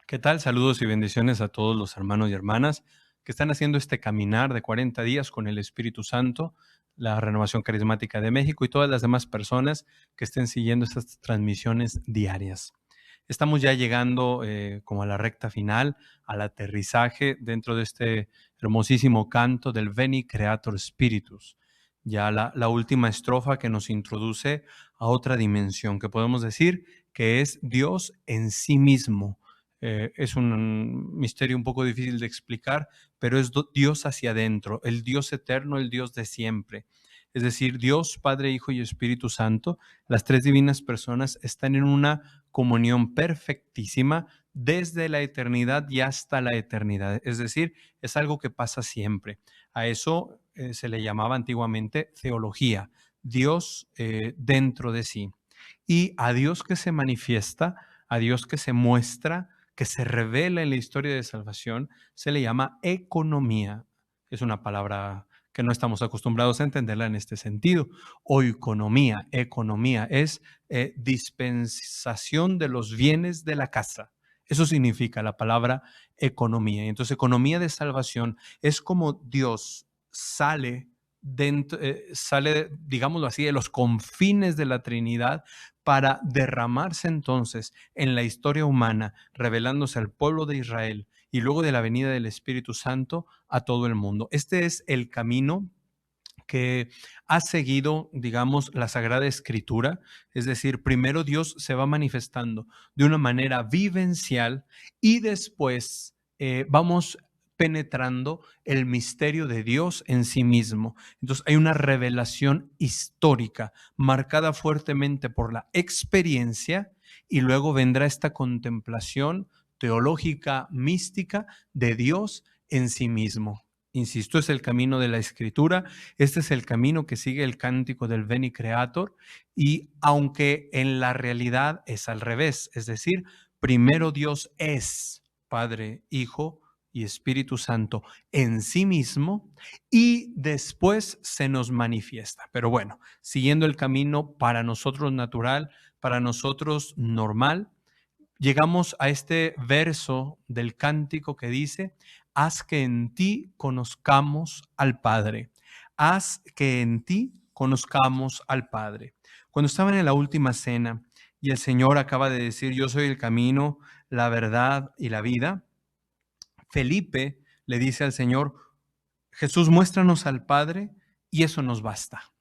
¿Qué tal? Saludos y bendiciones a todos los hermanos y hermanas que están haciendo este caminar de 40 días con el Espíritu Santo, la Renovación Carismática de México y todas las demás personas que estén siguiendo estas transmisiones diarias. Estamos ya llegando como a la recta final, al aterrizaje dentro de este hermosísimo canto del Veni Creator Spiritus. Ya la última estrofa que nos introduce a otra dimensión que podemos decir que es Dios en sí mismo. Es un misterio un poco difícil de explicar, pero es Dios hacia adentro, el Dios eterno, el Dios de siempre. Es decir, Dios, Padre, Hijo y Espíritu Santo, las tres divinas personas están en una comunión perfectísima desde la eternidad y hasta la eternidad. Es decir, es algo que pasa siempre. A eso se le llamaba antiguamente teología, Dios dentro de sí. Y a Dios que se manifiesta, a Dios que se muestra, que se revela en la historia de salvación, se le llama economía. Es una palabra que no estamos acostumbrados a entenderla en este sentido. Oikonomía, economía, es dispensación de los bienes de la casa. Eso significa la palabra economía. Y entonces, economía de salvación es como Dios sale, digámoslo así, de los confines de la Trinidad para derramarse entonces en la historia humana, revelándose al pueblo de Israel y luego de la venida del Espíritu Santo a todo el mundo. Este es el camino que ha seguido, digamos, la Sagrada Escritura. Es decir, primero Dios se va manifestando de una manera vivencial y después vamos penetrando el misterio de Dios en sí mismo. Entonces hay una revelación histórica marcada fuertemente por la experiencia y luego vendrá esta contemplación teológica, mística de Dios en sí mismo. Insisto, es el camino de la Escritura. Este es el camino que sigue el cántico del Veni Creator, y aunque en la realidad es al revés, es decir, primero Dios es Padre, Hijo y Espíritu Santo en sí mismo y después se nos manifiesta. Pero bueno, siguiendo el camino para nosotros natural, para nosotros normal, llegamos a este verso del cántico que dice: haz que en ti conozcamos al Padre. Haz que en ti conozcamos al Padre. Cuando estaban en la última cena y el Señor acaba de decir: yo soy el camino, la verdad y la vida, Felipe le dice al Señor: Jesús, muéstranos al Padre y eso nos basta.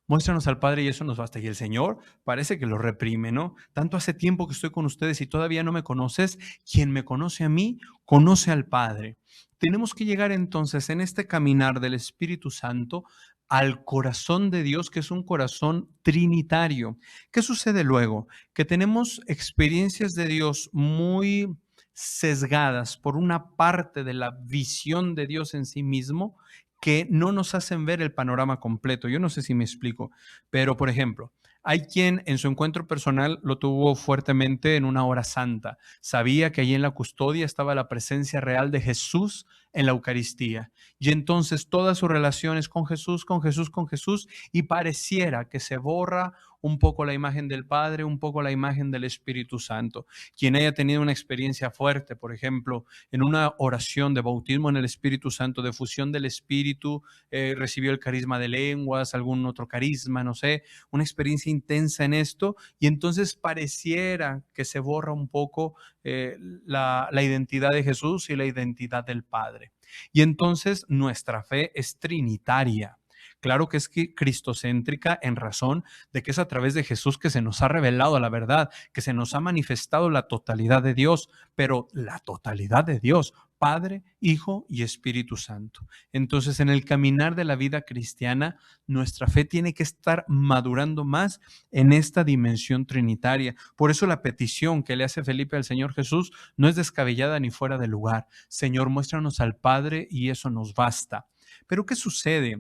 Muéstranos al Padre y eso nos basta. Y el Señor parece que lo reprime, ¿no? Tanto hace tiempo que estoy con ustedes y todavía no me conoces. Quien me conoce a mí, conoce al Padre. Tenemos que llegar entonces en este caminar del Espíritu Santo al corazón de Dios, que es un corazón trinitario. ¿Qué sucede luego? Que tenemos experiencias de Dios muy sesgadas por una parte de la visión de Dios en sí mismo, que no nos hacen ver el panorama completo. Yo no sé si me explico, pero por ejemplo, hay quien en su encuentro personal lo tuvo fuertemente en una hora santa. Sabía que allí en la custodia estaba la presencia real de Jesús en la Eucaristía. Y entonces todas sus relaciones con Jesús, con Jesús, con Jesús, y pareciera que se borra un poco la imagen del Padre, un poco la imagen del Espíritu Santo. Quien haya tenido una experiencia fuerte, por ejemplo, en una oración de bautismo en el Espíritu Santo, de fusión del Espíritu, recibió el carisma de lenguas, algún otro carisma, no sé, una experiencia intensa en esto, y entonces pareciera que se borra un poco la identidad de Jesús y la identidad del Padre. Y entonces nuestra fe es trinitaria. Claro que es cristocéntrica en razón de que es a través de Jesús que se nos ha revelado la verdad, que se nos ha manifestado la totalidad de Dios, pero la totalidad de Dios, Padre, Hijo y Espíritu Santo. Entonces, en el caminar de la vida cristiana, nuestra fe tiene que estar madurando más en esta dimensión trinitaria. Por eso la petición que le hace Felipe al Señor Jesús no es descabellada ni fuera de lugar. Señor, muéstranos al Padre y eso nos basta. Pero ¿qué sucede?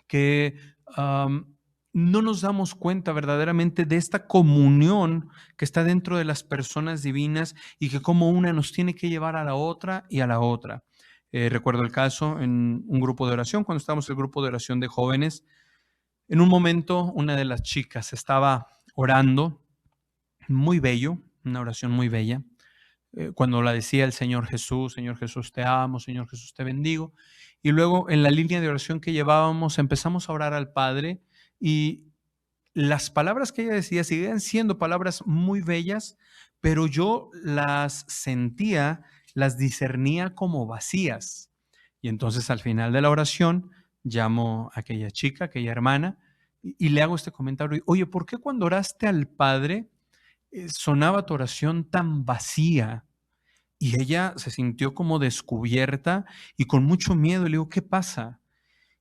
Que no nos damos cuenta verdaderamente de esta comunión que está dentro de las personas divinas y que como una nos tiene que llevar a la otra y a la otra. Recuerdo el caso en un grupo de oración, cuando estábamos en el grupo de oración de jóvenes, en un momento una de las chicas estaba orando, muy bello, una oración muy bella, cuando la decía el Señor Jesús te amo, Señor Jesús te bendigo. Y luego en la línea de oración que llevábamos empezamos a orar al Padre y las palabras que ella decía seguían siendo palabras muy bellas, pero yo las sentía, las discernía como vacías. Y entonces al final de la oración llamo a aquella chica, aquella hermana, y le hago este comentario: oye, ¿por qué cuando oraste al Padre sonaba tu oración tan vacía? Y ella se sintió como descubierta y con mucho miedo. Le digo, ¿qué pasa?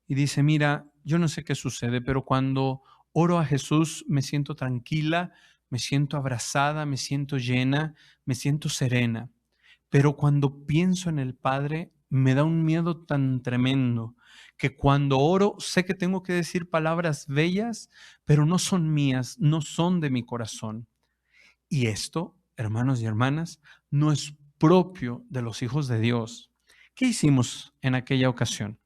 Y dice, mira, yo no sé qué sucede, pero cuando oro a Jesús me siento tranquila, me siento abrazada, me siento llena, me siento serena. Pero cuando pienso en el Padre, me da un miedo tan tremendo que cuando oro sé que tengo que decir palabras bellas, pero no son mías, no son de mi corazón. Y esto, hermanos y hermanas, no es propio de los hijos de Dios. ¿Qué hicimos en aquella ocasión?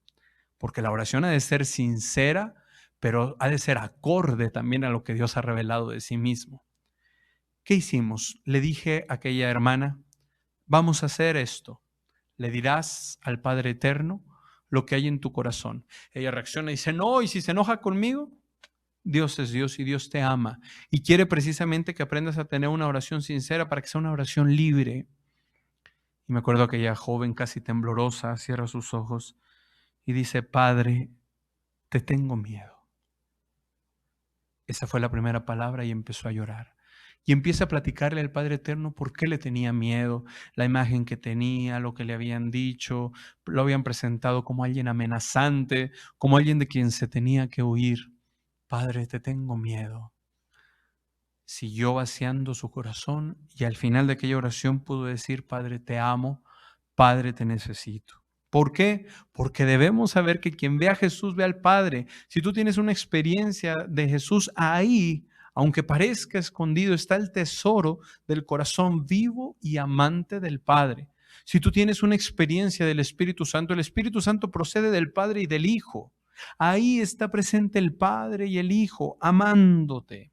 Porque la oración ha de ser sincera, pero ha de ser acorde también a lo que Dios ha revelado de sí mismo. ¿Qué hicimos? Le dije a aquella hermana, vamos a hacer esto. Le dirás al Padre Eterno lo que hay en tu corazón. Ella reacciona y dice, no, ¿y si se enoja conmigo? Dios es Dios y Dios te ama. Y quiere precisamente que aprendas a tener una oración sincera para que sea una oración libre. Y me acuerdo aquella joven casi temblorosa cierra sus ojos y dice, Padre, te tengo miedo. Esa fue la primera palabra y empezó a llorar. Y empieza a platicarle al Padre Eterno por qué le tenía miedo, la imagen que tenía, lo que le habían dicho, lo habían presentado como alguien amenazante, como alguien de quien se tenía que huir. Padre, te tengo miedo. Siguió vaciando su corazón y al final de aquella oración pudo decir, Padre, te amo, Padre, te necesito. ¿Por qué? Porque debemos saber que quien ve a Jesús ve al Padre. Si tú tienes una experiencia de Jesús, ahí, aunque parezca escondido, está el tesoro del corazón vivo y amante del Padre. Si tú tienes una experiencia del Espíritu Santo, el Espíritu Santo procede del Padre y del Hijo. Ahí está presente el Padre y el Hijo amándote.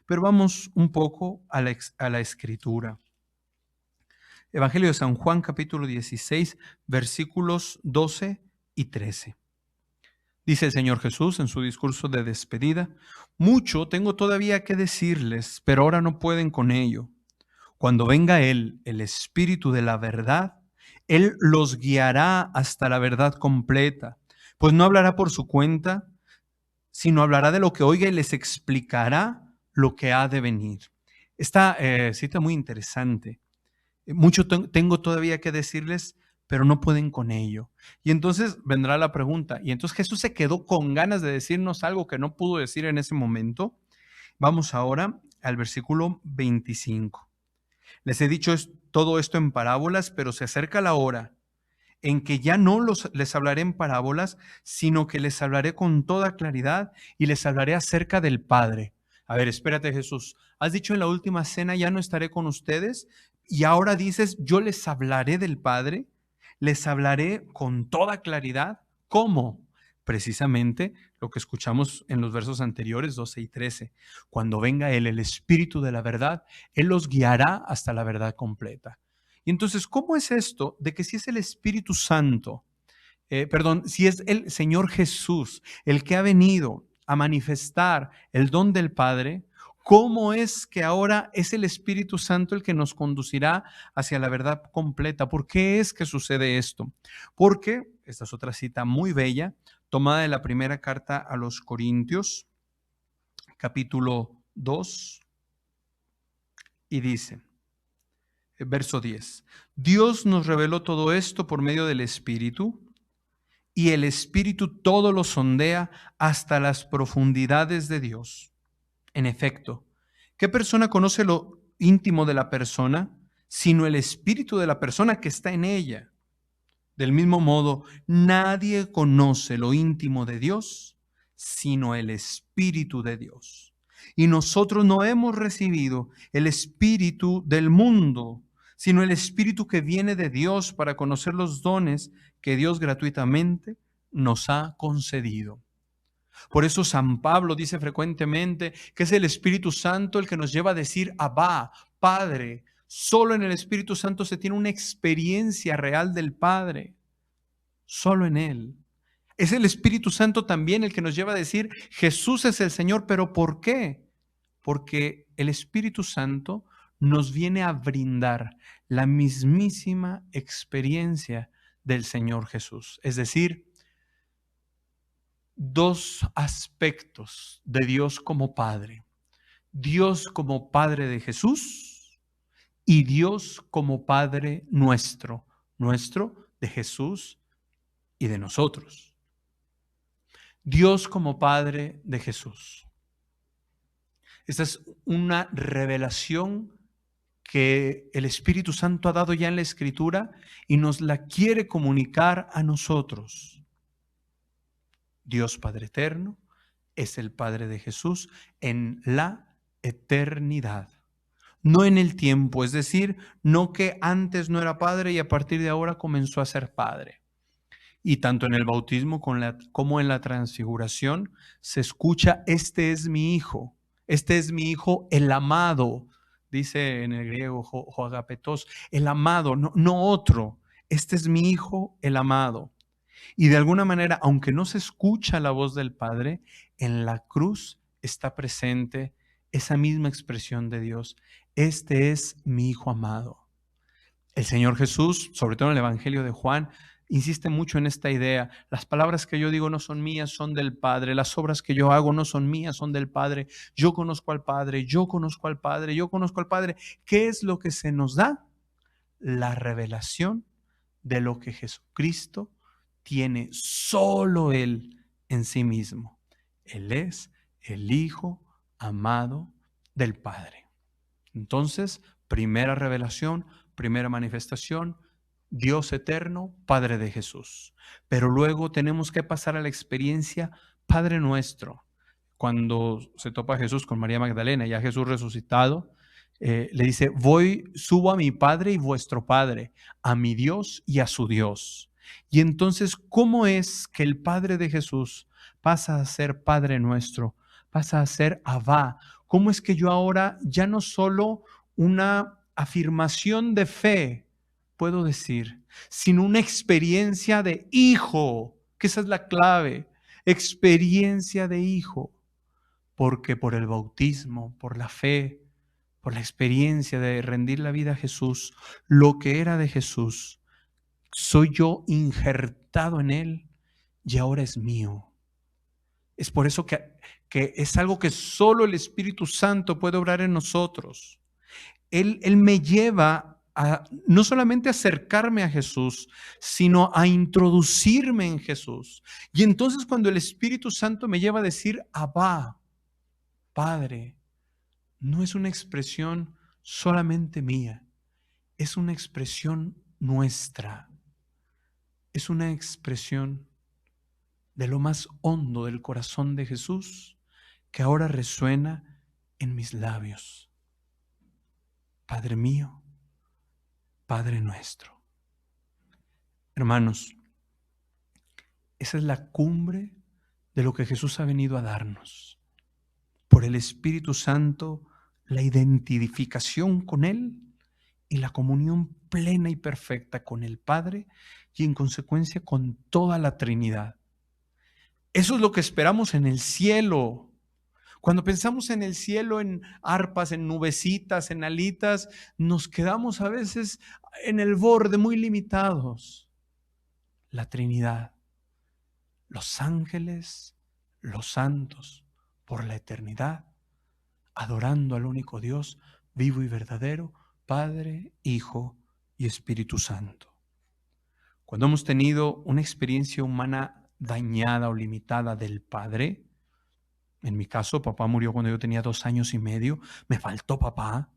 Pero vamos un poco a la Escritura. Evangelio de San Juan, capítulo 16, versículos 12 y 13. Dice el Señor Jesús en su discurso de despedida, mucho tengo todavía que decirles, pero ahora no pueden con ello. Cuando venga Él, el Espíritu de la verdad, Él los guiará hasta la verdad completa, pues no hablará por su cuenta, sino hablará de lo que oiga y les explicará lo que ha de venir. Esta cita muy interesante. Mucho tengo todavía que decirles, pero no pueden con ello. Y entonces vendrá la pregunta, ¿y entonces Jesús se quedó con ganas de decirnos algo que no pudo decir en ese momento? Vamos ahora al versículo 25. Les he dicho todo esto en parábolas, pero se acerca la hora en que ya no les hablaré en parábolas, sino que les hablaré con toda claridad y les hablaré acerca del Padre. A ver, espérate, Jesús. Has dicho en la última cena, ya no estaré con ustedes, y ahora dices, yo les hablaré del Padre, les hablaré con toda claridad. ¿Cómo? Precisamente lo que escuchamos en los versos anteriores, 12 y 13. Cuando venga Él, el Espíritu de la verdad, Él los guiará hasta la verdad completa. Y entonces, ¿cómo es esto de que si es el Espíritu Santo, si es el Señor Jesús el que ha venido a manifestar el don del Padre, cómo es que ahora es el Espíritu Santo el que nos conducirá hacia la verdad completa? ¿Por qué es que sucede esto? Porque, esta es otra cita muy bella, tomada de la primera carta a los Corintios, capítulo 2, y dice, verso 10. Dios nos reveló todo esto por medio del Espíritu, y el Espíritu todo lo sondea hasta las profundidades de Dios. En efecto, ¿qué persona conoce lo íntimo de la persona, sino el Espíritu de la persona que está en ella? Del mismo modo, nadie conoce lo íntimo de Dios, sino el Espíritu de Dios. Y nosotros no hemos recibido el espíritu del mundo, sino el Espíritu que viene de Dios para conocer los dones que Dios gratuitamente nos ha concedido. Por eso San Pablo dice frecuentemente que es el Espíritu Santo el que nos lleva a decir, Abba, Padre. Solo en el Espíritu Santo se tiene una experiencia real del Padre. Solo en Él. Es el Espíritu Santo también el que nos lleva a decir, Jesús es el Señor, pero ¿por qué? Porque el Espíritu Santo nos viene a brindar la mismísima experiencia del Señor Jesús. Es decir, dos aspectos de Dios como Padre. Dios como Padre de Jesús y Dios como Padre nuestro, nuestro de Jesús y de nosotros. Dios como Padre de Jesús. Esta es una revelación que el Espíritu Santo ha dado ya en la Escritura y nos la quiere comunicar a nosotros. Dios Padre Eterno es el Padre de Jesús en la eternidad, no en el tiempo, es decir, no que antes no era Padre y a partir de ahora comenzó a ser Padre. Y tanto en el bautismo como en la transfiguración se escucha, este es mi Hijo el amado, dice en el griego Joagapetos, el amado, no otro, este es mi Hijo el amado. Y de alguna manera, aunque no se escucha la voz del Padre, en la cruz está presente esa misma expresión de Dios, este es mi Hijo amado. El Señor Jesús, sobre todo en el Evangelio de Juan, insiste mucho en esta idea. Las palabras que yo digo no son mías, son del Padre. Las obras que yo hago no son mías, son del Padre. Yo conozco al Padre, yo conozco al Padre, yo conozco al Padre. ¿Qué es lo que se nos da? La revelación de lo que Jesucristo tiene solo Él en sí mismo. Él es el Hijo amado del Padre. Entonces, primera revelación, primera manifestación, Dios eterno, Padre de Jesús. Pero luego tenemos que pasar a la experiencia Padre nuestro. Cuando se topa Jesús con María Magdalena, ya Jesús resucitado, le dice, subo a mi Padre y vuestro Padre, a mi Dios y a su Dios. Y entonces, ¿cómo es que el Padre de Jesús pasa a ser Padre nuestro? Pasa a ser Abba. ¿Cómo es que yo ahora ya no solo una afirmación de fe puedo decir, sino una experiencia de hijo, que esa es la clave, experiencia de hijo, porque por el bautismo, por la fe, por la experiencia de rendir la vida a Jesús, lo que era de Jesús, soy yo injertado en él y ahora es mío. Es por eso que es algo que solo el Espíritu Santo puede obrar en nosotros. Él me lleva a no solamente acercarme a Jesús, sino a introducirme en Jesús. Y entonces cuando el Espíritu Santo me lleva a decir, Abba, Padre, no es una expresión solamente mía, es una expresión nuestra, es una expresión de lo más hondo del corazón de Jesús que ahora resuena en mis labios. Padre mío, Padre nuestro. Hermanos, esa es la cumbre de lo que Jesús ha venido a darnos. Por el Espíritu Santo, la identificación con Él y la comunión plena y perfecta con el Padre y en consecuencia con toda la Trinidad. Eso es lo que esperamos en el cielo. Cuando pensamos en el cielo, en arpas, en nubecitas, en alitas, nos quedamos a veces en el borde, muy limitados. La Trinidad, los ángeles, los santos, por la eternidad, adorando al único Dios, vivo y verdadero, Padre, Hijo y Espíritu Santo. Cuando hemos tenido una experiencia humana dañada o limitada del Padre, en mi caso, papá murió cuando yo tenía 2 años y medio, me faltó papá.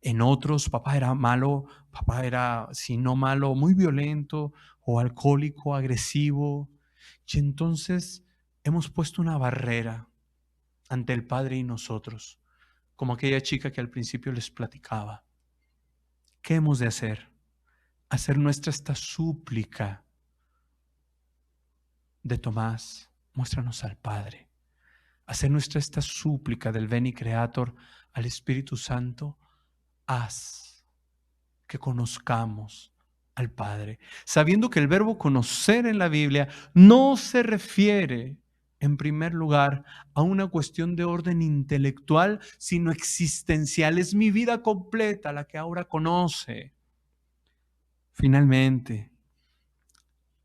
En otros, papá era malo, papá era, si no malo, muy violento o alcohólico, agresivo. Y entonces hemos puesto una barrera ante el Padre y nosotros, como aquella chica que al principio les platicaba. ¿Qué hemos de hacer? Hacer nuestra esta súplica de Tomás, muéstranos al Padre. Hacer nuestra esta súplica del Veni Creator al Espíritu Santo, haz. que conozcamos al Padre, sabiendo que el verbo conocer en la Biblia no se refiere, en primer lugar, a una cuestión de orden intelectual, sino existencial. Es mi vida completa la que ahora conoce. Finalmente,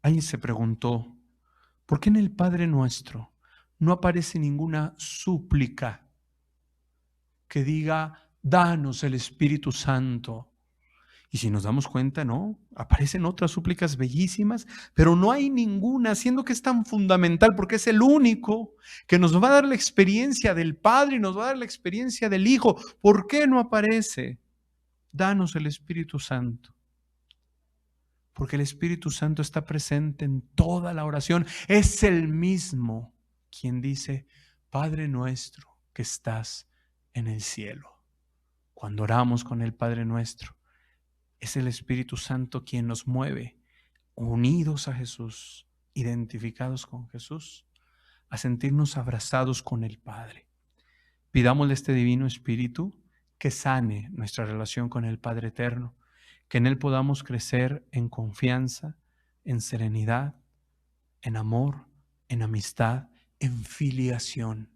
alguien se preguntó, ¿por qué en el Padre Nuestro no aparece ninguna súplica que diga, danos el Espíritu Santo? Y si nos damos cuenta, no, aparecen otras súplicas bellísimas, pero no hay ninguna, siendo que es tan fundamental, porque es el único que nos va a dar la experiencia del Padre y nos va a dar la experiencia del Hijo. ¿Por qué no aparece? Danos el Espíritu Santo. Porque el Espíritu Santo está presente en toda la oración. Es el mismo quien dice, Padre nuestro que estás en el cielo. Cuando oramos con el Padre nuestro, es el Espíritu Santo quien nos mueve, unidos a Jesús, identificados con Jesús, a sentirnos abrazados con el Padre. Pidámosle a este Divino Espíritu que sane nuestra relación con el Padre Eterno, que en Él podamos crecer en confianza, en serenidad, en amor, en amistad, en filiación,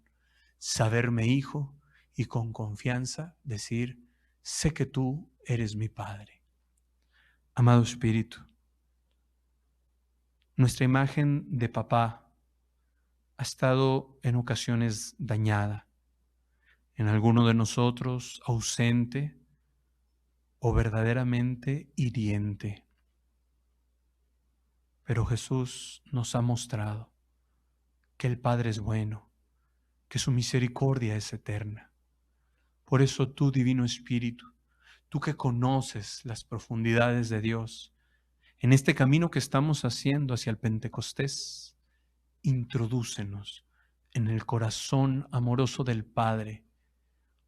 saberme hijo y con confianza decir, sé que tú eres mi Padre. Amado Espíritu, nuestra imagen de papá ha estado en ocasiones dañada, en alguno de nosotros ausente o verdaderamente hiriente. Pero Jesús nos ha mostrado que el Padre es bueno, que su misericordia es eterna. Por eso tú, Divino Espíritu, tú que conoces las profundidades de Dios, en este camino que estamos haciendo hacia el Pentecostés, introdúcenos en el corazón amoroso del Padre,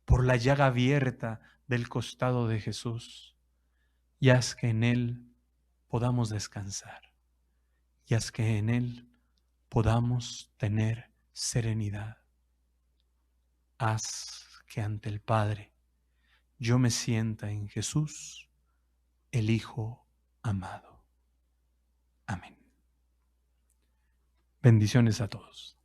por la llaga abierta del costado de Jesús, y haz que en Él podamos descansar, y haz que en Él podamos tener serenidad. Haz que ante el Padre yo me sienta en Jesús, el Hijo amado. Amén. Bendiciones a todos.